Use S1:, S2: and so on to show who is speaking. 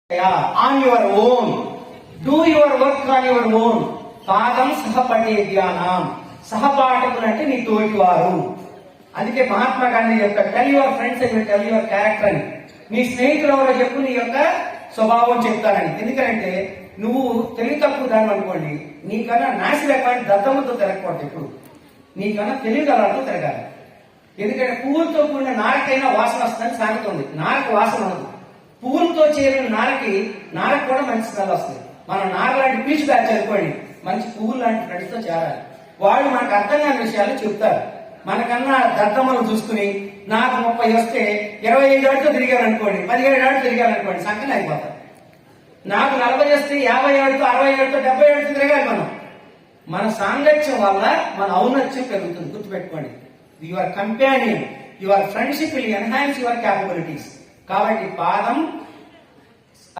S1: on your own. Do your work on your own. పాదం సహపటే ధ్యానం. సహపాఠకులు అంటే నీ తోటివారు. అందుకే మహాత్మా గాంధీ చెప్తాడు, tell your friends and tell your character అని. నీ స్నేహితులు ఎవరో చెప్పు నీ యొక్క స్వభావం చెప్తానని. ఎందుకంటే నువ్వు తెలివి తక్కువ దాని అనుకోండి, నీకన్నా నాసి రకమైన దద్దముతో తిరగకూడదు. ఎప్పుడు నీకన్నా తెలివిగలతో తిరగాలి. ఎందుకంటే పువ్వులతో కూడిన నారకైనా వాసన వస్తుందని సామెత ఉంది. నారకు వాసన ఉండదు. పువ్వులతో చేరిన నారకు కూడా మంచి స్మెల్ వస్తుంది. మనం నార లాంటి పీచు బ్యాచ్ అనుకోండి, మంచి పువ్వులు లాంటి ఫ్రెండ్స్ తో చేరాలి. వాళ్ళు మనకు అర్థం కాని విషయాలు చెప్తారు. మనకన్నా దద్దమ్మలు చూసుకుని నాకు 30 వస్తే 25 ఏళ్ళతో తిరిగారనుకోండి, 17 ఏళ్ళతో తిరిగారనుకోండి, సంకలం అయిపోతారు. నాకు 40 వస్తే 50 ఏళ్ళతో 60 ఏళ్ళతో 70 ఏళ్ళతో తిరగాలి. మన సాంగత్యం వల్ల మన ఔన్నత్యం పెరుగుతుంది. గుర్తుపెట్టుకోండి, your companion, your friendship will enhance your capabilities. కాబట్టి పాదం